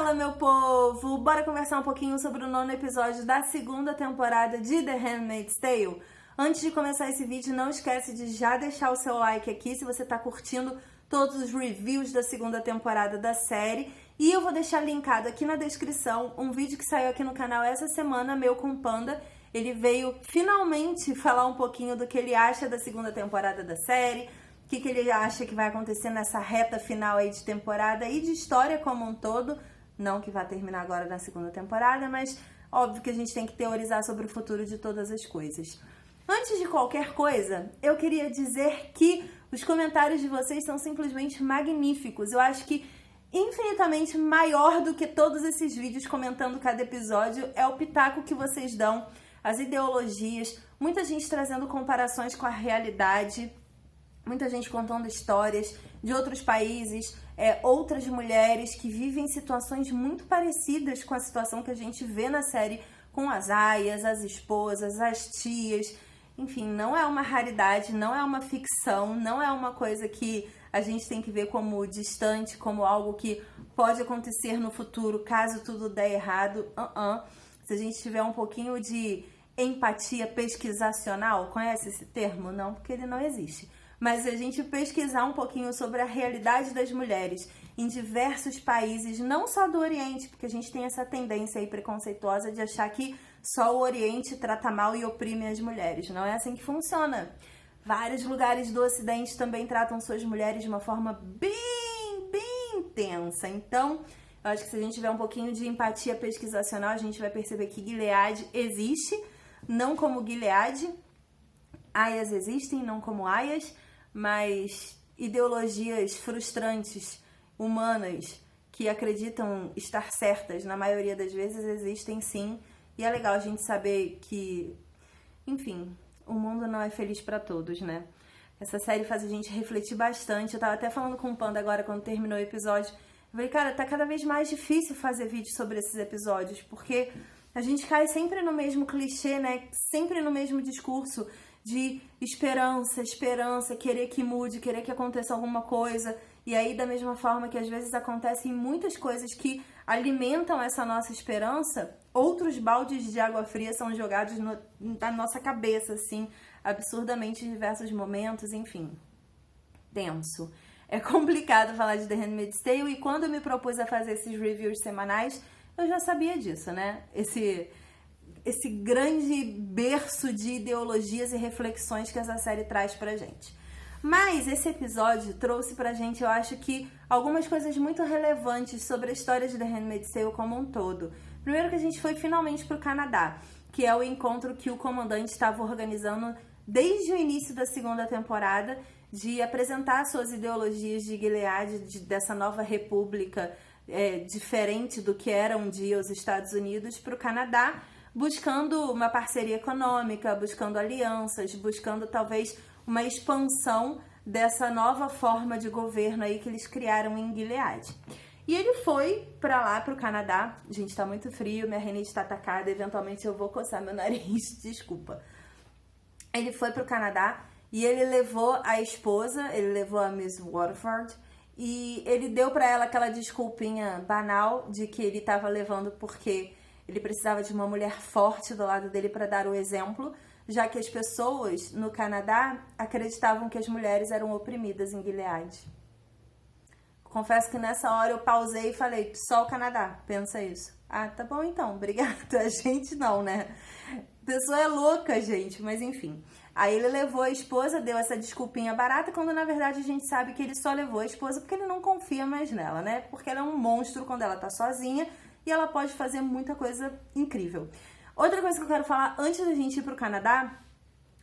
Fala, meu povo! Bora conversar um pouquinho sobre o 9º episódio da 2ª temporada de The Handmaid's Tale? Antes de começar esse vídeo, não esquece de já deixar o seu like aqui se você tá curtindo todos os reviews da 2ª temporada da série. E eu vou deixar linkado aqui na descrição um vídeo que saiu aqui no canal essa semana, meu com o Panda. Ele veio finalmente falar um pouquinho do que ele acha da 2ª temporada da série, o que ele acha que vai acontecer nessa reta final aí de temporada e de história como um todo. Não que vai terminar agora na 2ª temporada, mas óbvio que a gente tem que teorizar sobre o futuro de todas as coisas. Antes de qualquer coisa, eu queria dizer que os comentários de vocês são simplesmente magníficos. Eu acho que infinitamente maior do que todos esses vídeos comentando cada episódio é o pitaco que vocês dão, as ideologias, muita gente trazendo comparações com a realidade, muita gente contando histórias de outros países, outras mulheres que vivem situações muito parecidas com a situação que a gente vê na série, com as aias, as esposas, as tias. Enfim, não é uma raridade, não é uma ficção, não é uma coisa que a gente tem que ver como distante, como algo que pode acontecer no futuro, caso tudo der errado. Se a gente tiver um pouquinho de empatia pesquisacional, conhece esse termo? Não, porque ele não existe. Mas a gente pesquisar um pouquinho sobre a realidade das mulheres em diversos países, não só do Oriente, porque a gente tem essa tendência aí preconceituosa de achar que só o Oriente trata mal e oprime as mulheres. Não é assim que funciona. Vários lugares do Ocidente também tratam suas mulheres de uma forma bem intensa. Então, eu acho que se a gente tiver um pouquinho de empatia pesquisacional, a gente vai perceber que Gilead existe, não como Gilead. Aias existem, não como aias, mas ideologias frustrantes, humanas, que acreditam estar certas, na maioria das vezes existem sim. E é legal a gente saber que, enfim, o mundo não é feliz pra todos, né? Essa série faz a gente refletir bastante. Eu tava até falando com o Panda agora, quando terminou o episódio. Eu falei, cara, tá cada vez mais difícil fazer vídeo sobre esses episódios, porque a gente cai sempre no mesmo clichê, né? Sempre no mesmo discurso de esperança, querer que mude, querer que aconteça alguma coisa. E aí, da mesma forma que às vezes acontecem muitas coisas que alimentam essa nossa esperança, outros baldes de água fria são jogados na nossa cabeça, assim, absurdamente em diversos momentos, enfim. Tenso. É complicado falar de The Handmaid's Tale, e quando eu me propus a fazer esses reviews semanais, eu já sabia disso, né? Esse grande berço de ideologias e reflexões que essa série traz pra gente. Mas esse episódio trouxe pra gente, eu acho que, algumas coisas muito relevantes sobre a história de The Handmaid's Tale como um todo. Primeiro que a gente foi finalmente pro Canadá, que é o encontro que o comandante estava organizando desde o início da 2ª temporada, de apresentar suas ideologias de Gilead, dessa nova república diferente do que era um dia os Estados Unidos, pro Canadá, buscando uma parceria econômica, buscando alianças, buscando talvez uma expansão dessa nova forma de governo aí que eles criaram em Gilead. E ele foi pra lá, pro Canadá. Gente, tá muito frio, minha rinite tá atacada, eventualmente eu vou coçar meu nariz, desculpa. Ele foi pro Canadá e ele levou a esposa, ele levou a Miss Waterford, e ele deu pra ela aquela desculpinha banal de que ele tava levando porque ele precisava de uma mulher forte do lado dele para dar o exemplo, já que as pessoas no Canadá acreditavam que as mulheres eram oprimidas em Gilead. Confesso que nessa hora eu pausei e falei, só o Canadá pensa isso. Ah, tá bom então, obrigada. A gente não, né? A pessoa é louca, gente, mas enfim. Aí ele levou a esposa, deu essa desculpinha barata, quando na verdade a gente sabe que ele só levou a esposa porque ele não confia mais nela, né? Porque ela é um monstro quando ela tá sozinha, e ela pode fazer muita coisa incrível. Outra coisa que eu quero falar antes da gente ir pro Canadá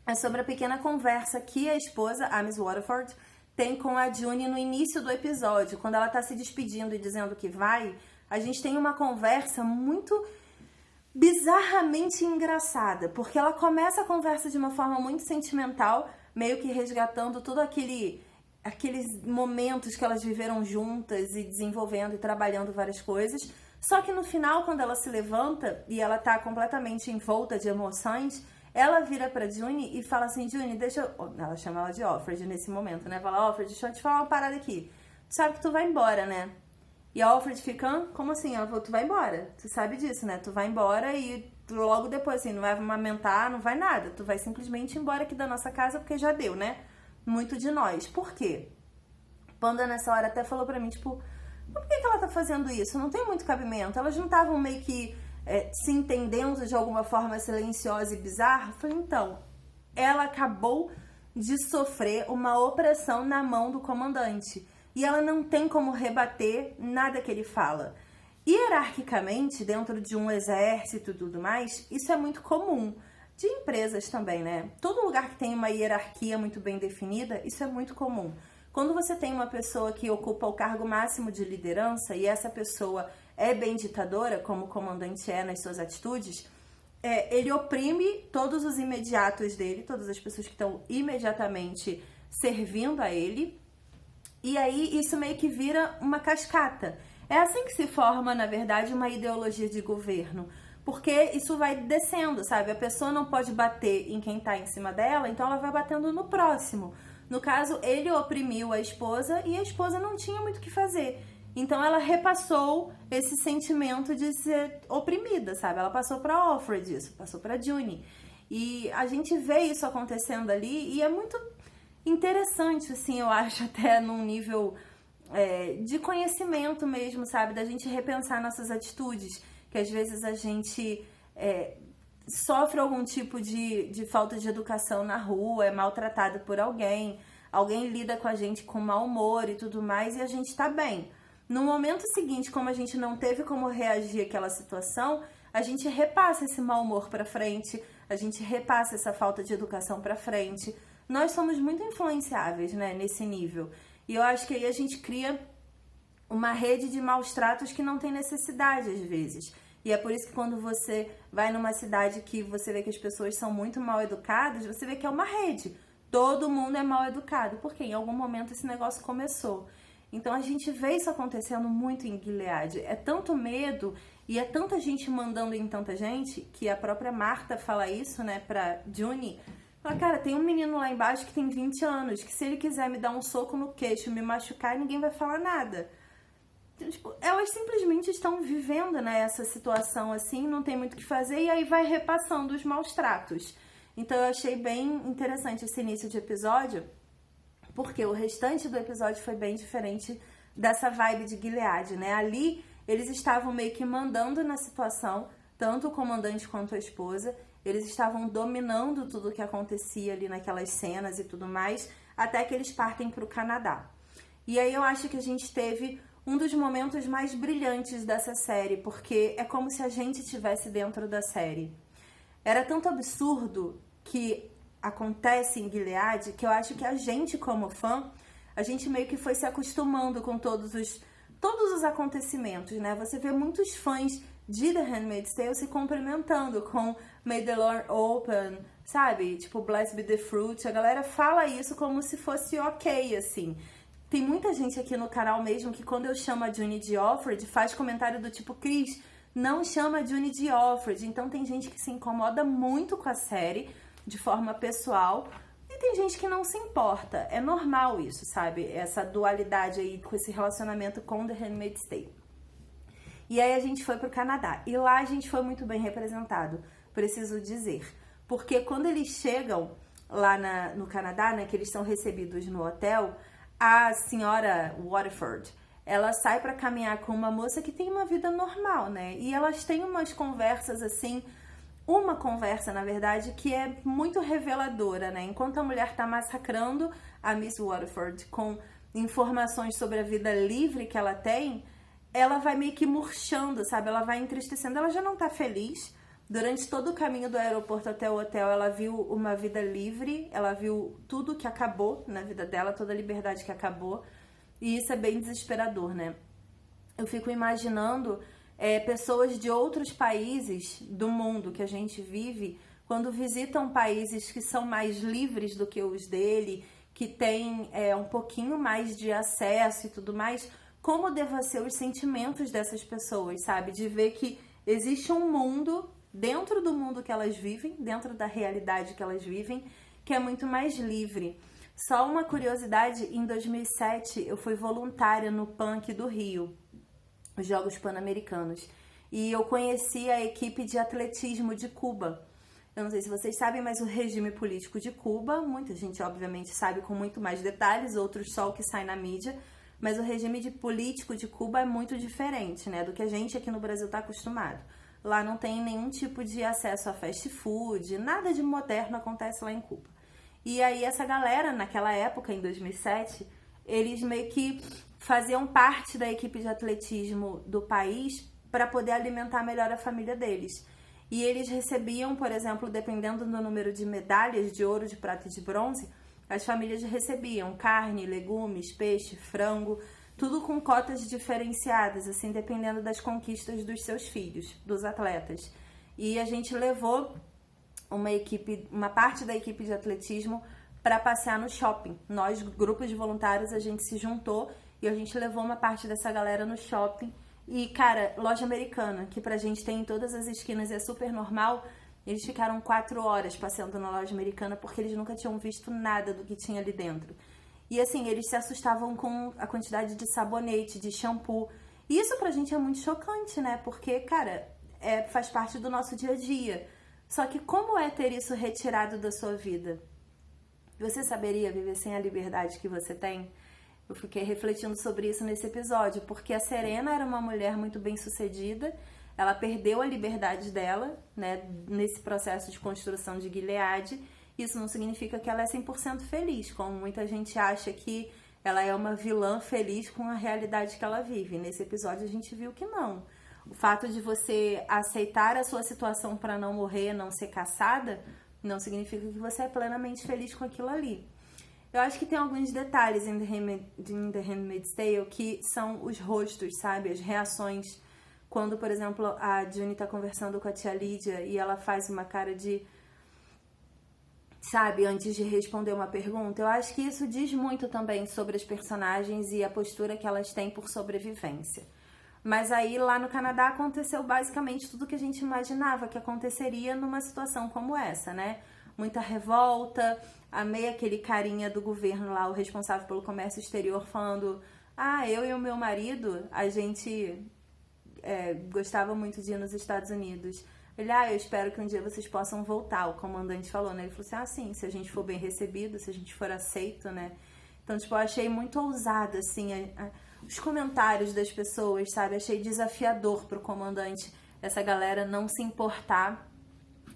é sobre a pequena conversa que a esposa, a Miss Waterford, tem com a June no início do episódio. Quando ela tá se despedindo e dizendo que vai, a gente tem uma conversa muito bizarramente engraçada, porque ela começa a conversa de uma forma muito sentimental, meio que resgatando todo aqueles momentos que elas viveram juntas e desenvolvendo e trabalhando várias coisas. Só que no final, quando ela se levanta e ela tá completamente envolta de emoções, ela vira pra June e fala assim, June, deixa eu... Ela chama ela de Offred nesse momento, né? Fala, Offred, deixa eu te falar uma parada aqui. Tu sabe que tu vai embora, né? E a Alfred fica, como assim? Ela falou, tu vai embora. Tu sabe disso, né? Tu vai embora e logo depois, assim, não vai amamentar, não vai nada. Tu vai simplesmente embora aqui da nossa casa porque já deu, né? Muito de nós. Por quê? Panda nessa hora até falou pra mim, tipo, por que ela tá fazendo isso? Não tem muito cabimento. Elas não estavam meio que se entendendo de alguma forma silenciosa e bizarra? Eu falei, então, ela acabou de sofrer uma opressão na mão do comandante. E ela não tem como rebater nada que ele fala. Hierarquicamente, dentro de um exército e tudo mais, isso é muito comum. De empresas também, né? Todo lugar que tem uma hierarquia muito bem definida, isso é muito comum. Quando você tem uma pessoa que ocupa o cargo máximo de liderança e essa pessoa é bem ditadora, como o comandante é nas suas atitudes, ele oprime todos os imediatos dele, todas as pessoas que estão imediatamente servindo a ele, e aí isso meio que vira uma cascata. É assim que se forma, na verdade, uma ideologia de governo. Porque isso vai descendo, sabe? A pessoa não pode bater em quem tá em cima dela, então ela vai batendo no próximo. No caso, ele oprimiu a esposa e a esposa não tinha muito o que fazer. Então ela repassou esse sentimento de ser oprimida, sabe? Ela passou pra Alfred isso, passou pra June. E a gente vê isso acontecendo ali e é muito interessante, assim, eu acho, até num nível de conhecimento mesmo, sabe? Da gente repensar nossas atitudes, que às vezes a gente sofre algum tipo de falta de educação na rua, é maltratado por alguém lida com a gente com mau humor e tudo mais, e a gente tá bem. No momento seguinte, como a gente não teve como reagir àquela situação, a gente repassa esse mau humor pra frente, a gente repassa essa falta de educação pra frente. Nós somos muito influenciáveis, né, nesse nível. E eu acho que aí a gente cria uma rede de maus tratos que não tem necessidade, às vezes. E é por isso que quando você vai numa cidade que você vê que as pessoas são muito mal educadas, você vê que é uma rede. Todo mundo é mal educado, porque em algum momento esse negócio começou. Então a gente vê isso acontecendo muito em Gilead. É tanto medo e é tanta gente mandando em tanta gente, que a própria Marta fala isso, né, pra June. Fala, cara, tem um menino lá embaixo que tem 20 anos, que se ele quiser me dar um soco no queixo, me machucar, ninguém vai falar nada. Então, tipo, elas simplesmente estão vivendo, né, essa situação assim, não tem muito o que fazer, e aí vai repassando os maus tratos. Então eu achei bem interessante esse início de episódio, porque o restante do episódio foi bem diferente dessa vibe de Gilead, né? Ali eles estavam meio que mandando na situação, tanto o comandante quanto a esposa, eles estavam dominando tudo o que acontecia ali naquelas cenas e tudo mais, até que eles partem para o Canadá. E aí eu acho que a gente teve um dos momentos mais brilhantes dessa série, porque é como se a gente estivesse dentro da série. Era tanto absurdo que acontece em Gilead, que eu acho que a gente, como fã, a gente meio que foi se acostumando com todos os acontecimentos, né? Você vê muitos fãs de The Handmaid's Tale se cumprimentando com May the Lord Open, sabe? Tipo, Blessed be the Fruit. A galera fala isso como se fosse ok, assim. Tem muita gente aqui no canal mesmo que quando eu chamo a June de Alfred, faz comentário do tipo, Cris, não chama a June de Alfred. Então tem gente que se incomoda muito com a série, de forma pessoal, e tem gente que não se importa. É normal isso, sabe? Essa dualidade aí com esse relacionamento com The Handmaid's Tale. E aí a gente foi pro Canadá. E lá a gente foi muito bem representado, preciso dizer. Porque quando eles chegam lá no Canadá, né, que eles são recebidos no hotel, a senhora Waterford, ela sai pra caminhar com uma moça que tem uma vida normal, né? E elas têm umas conversas assim, uma conversa, na verdade, que é muito reveladora, né? Enquanto a mulher tá massacrando a Miss Waterford com informações sobre a vida livre que ela tem, ela vai meio que murchando, sabe? Ela vai entristecendo, ela já não tá feliz. Durante todo o caminho do aeroporto até o hotel, ela viu uma vida livre, ela viu tudo que acabou na vida dela, toda a liberdade que acabou, e isso é bem desesperador, né? Eu fico imaginando pessoas de outros países do mundo que a gente vive, quando visitam países que são mais livres do que os dele, que têm um pouquinho mais de acesso e tudo mais, como devem ser os sentimentos dessas pessoas, sabe? De ver que existe um mundo dentro do mundo que elas vivem, dentro da realidade que elas vivem, que é muito mais livre. Só uma curiosidade, em 2007 eu fui voluntária no Punk do Rio. os Jogos Pan-Americanos. E eu conheci a equipe de atletismo de Cuba. Eu não sei se vocês sabem, mas o regime político de Cuba, muita gente obviamente sabe com muito mais detalhes, outros só o que sai na mídia, mas o regime político de Cuba é muito diferente, né, do que a gente aqui no Brasil está acostumado. Lá não tem nenhum tipo de acesso a fast food, nada de moderno acontece lá em Cuba. E aí essa galera, naquela época, em 2007, eles meio que faziam parte da equipe de atletismo do país para poder alimentar melhor a família deles. E eles recebiam, por exemplo, dependendo do número de medalhas de ouro, de prata e de bronze, as famílias recebiam carne, legumes, peixe, frango, tudo com cotas diferenciadas, assim, dependendo das conquistas dos seus filhos, dos atletas. E a gente levou uma parte da equipe de atletismo para passear no shopping. Nós, grupos de voluntários, a gente se juntou e a gente levou uma parte dessa galera no shopping. E, cara, loja Americana, que pra gente tem em todas as esquinas e é super normal, eles ficaram 4 horas passeando na loja Americana porque eles nunca tinham visto nada do que tinha ali dentro. E, assim, eles se assustavam com a quantidade de sabonete, de shampoo. E isso pra gente é muito chocante, né? Porque, cara, faz parte do nosso dia a dia. Só que como é ter isso retirado da sua vida? Você saberia viver sem a liberdade que você tem? Eu fiquei refletindo sobre isso nesse episódio, porque a Serena era uma mulher muito bem-sucedida, ela perdeu a liberdade dela, né, nesse processo de construção de Gilead. Isso não significa que ela é 100% feliz, como muita gente acha que ela é uma vilã feliz com a realidade que ela vive. Nesse episódio a gente viu que não. O fato de você aceitar a sua situação para não morrer, não ser caçada, não significa que você é plenamente feliz com aquilo ali. Eu acho que tem alguns detalhes em The Handmaid's Tale que são os rostos, sabe? As reações. Quando, por exemplo, a June tá conversando com a tia Lídia e ela faz uma cara de... sabe? Antes de responder uma pergunta. Eu acho que isso diz muito também sobre as personagens e a postura que elas têm por sobrevivência. Mas aí, lá no Canadá, aconteceu basicamente tudo que a gente imaginava que aconteceria numa situação como essa, né? Muita revolta, amei aquele carinha do governo lá, o responsável pelo comércio exterior, falando: eu e o meu marido, a gente gostava muito de ir nos Estados Unidos. Ele, eu espero que um dia vocês possam voltar, o comandante falou, né? Ele falou assim, sim, se a gente for bem recebido, se a gente for aceito, né? Então, tipo, eu achei muito ousado, assim, os comentários das pessoas, sabe? Achei desafiador pro comandante essa galera não se importar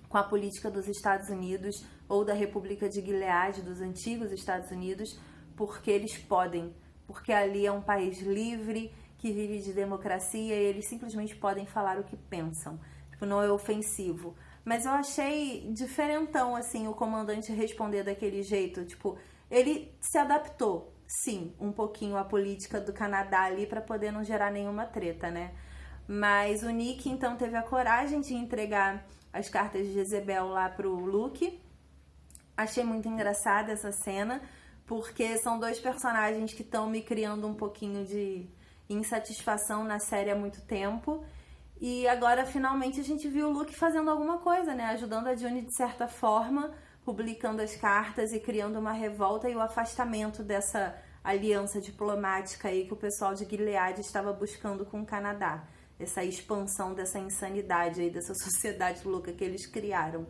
com a política dos Estados Unidos ou da República de Gilead, dos antigos Estados Unidos, porque eles podem, porque ali é um país livre, que vive de democracia e eles simplesmente podem falar o que pensam. Tipo, não é ofensivo. Mas eu achei diferentão, assim, o comandante responder daquele jeito. Tipo, ele se adaptou, sim, um pouquinho à política do Canadá ali para poder não gerar nenhuma treta, né? Mas o Nick, então, teve a coragem de entregar as cartas de Jezebel lá pro Luke. Achei muito engraçada essa cena, porque são dois personagens que estão me criando um pouquinho de insatisfação na série há muito tempo. E agora, finalmente, a gente viu o Luke fazendo alguma coisa, né? Ajudando a June de certa forma, publicando as cartas e criando uma revolta e o afastamento dessa aliança diplomática aí que o pessoal de Gilead estava buscando com o Canadá. Essa expansão dessa insanidade aí, dessa sociedade louca que eles criaram.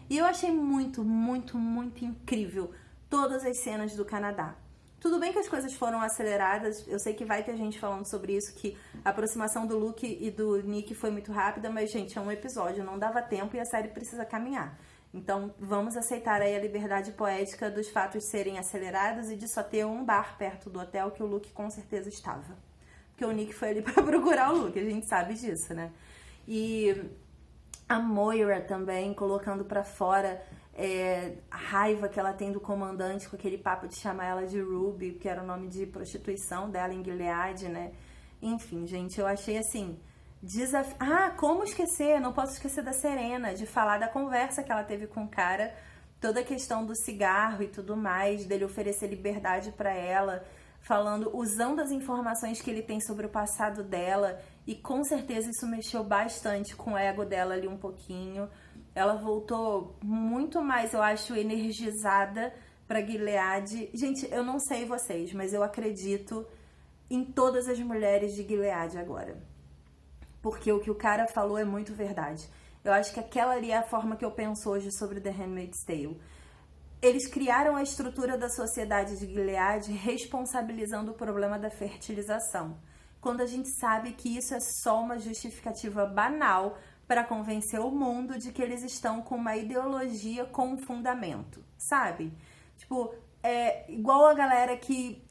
E eu achei muito, muito, muito incrível todas as cenas do Canadá. Tudo bem que as coisas foram aceleradas, eu sei que vai ter gente falando sobre isso, que a aproximação do Luke e do Nick foi muito rápida, mas, gente, é um episódio, não dava tempo e a série precisa caminhar. Então, vamos aceitar aí a liberdade poética dos fatos serem acelerados e de só ter um bar perto do hotel que o Luke com certeza estava. Porque o Nick foi ali pra procurar o Luke, a gente sabe disso, né? E a Moira também, colocando pra fora a raiva que ela tem do comandante com aquele papo de chamar ela de Ruby, que era o nome de prostituição dela em Gilead, né? Enfim, gente, eu achei assim... como esquecer? Não posso esquecer da Serena, de falar da conversa que ela teve com o cara, toda a questão do cigarro e tudo mais, dele oferecer liberdade pra ela, usando as informações que ele tem sobre o passado dela, e com certeza isso mexeu bastante com o ego dela ali um pouquinho. Ela voltou muito mais, eu acho, energizada pra Gilead. Gente, eu não sei vocês, mas eu acredito em todas as mulheres de Gilead agora. porque o que o cara falou é muito verdade. Eu acho que aquela ali é a forma que eu penso hoje sobre The Handmaid's Tale. Eles criaram a estrutura da sociedade de Gilead responsabilizando o problema da fertilização, quando a gente sabe que isso é só uma justificativa banal para convencer o mundo de que eles estão com uma ideologia com fundamento, sabe? Tipo, é igual a galera que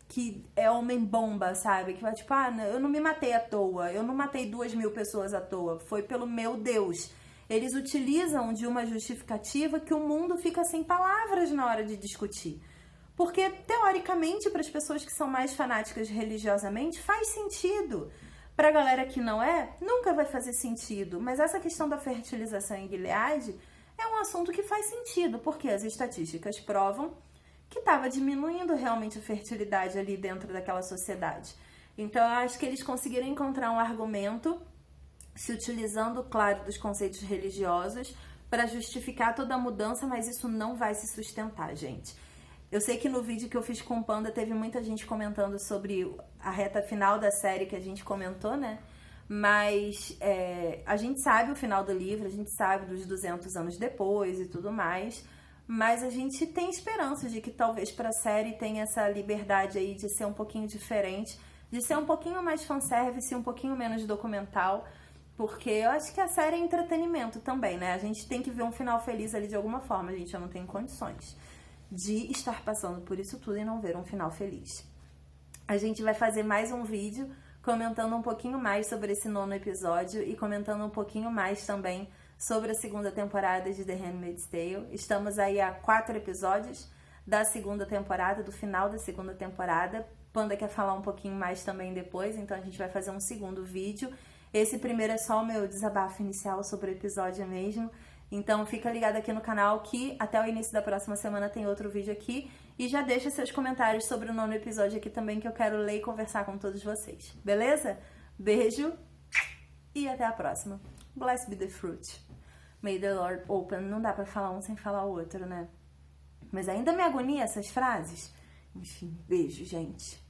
é homem-bomba, sabe? Que vai tipo, eu não me matei à toa, eu não matei 2.000 pessoas à toa, foi pelo meu Deus. Eles utilizam de uma justificativa que o mundo fica sem palavras na hora de discutir. Porque, teoricamente, para as pessoas que são mais fanáticas religiosamente, faz sentido. Para a galera que não é, nunca vai fazer sentido. Mas essa questão da fertilização em Gilead é um assunto que faz sentido, porque as estatísticas provam que estava diminuindo realmente a fertilidade ali dentro daquela sociedade. Então, eu acho que eles conseguiram encontrar um argumento, se utilizando, claro, dos conceitos religiosos, para justificar toda a mudança, mas isso não vai se sustentar, gente. Eu sei que no vídeo que eu fiz com o Panda teve muita gente comentando sobre a reta final da série que a gente comentou, né? Mas a gente sabe o final do livro, a gente sabe dos 200 anos depois e tudo mais, mas a gente tem esperança de que talvez para a série tenha essa liberdade aí de ser um pouquinho diferente, de ser um pouquinho mais fanservice, um pouquinho menos documental, porque eu acho que a série é entretenimento também, né? A gente tem que ver um final feliz ali de alguma forma, gente, eu não tenho condições de estar passando por isso tudo e não ver um final feliz. A gente vai fazer mais um vídeo comentando um pouquinho mais sobre esse 9º episódio e comentando um pouquinho mais também sobre a 2ª temporada de The Handmaid's Tale. Estamos aí a 4 episódios da 2ª temporada, do final da 2ª temporada. Panda quer falar um pouquinho mais também depois, então a gente vai fazer um 2º vídeo. Esse primeiro é só o meu desabafo inicial sobre o episódio mesmo. Então fica ligado aqui no canal que até o início da próxima semana tem outro vídeo aqui. E já deixa seus comentários sobre o 9º episódio aqui também, que eu quero ler e conversar com todos vocês. Beleza? Beijo e até a próxima. Blessed be the fruit. May the Lord open. Não dá pra falar um sem falar o outro, né? Mas ainda me agonia essas frases. Enfim, beijo, gente.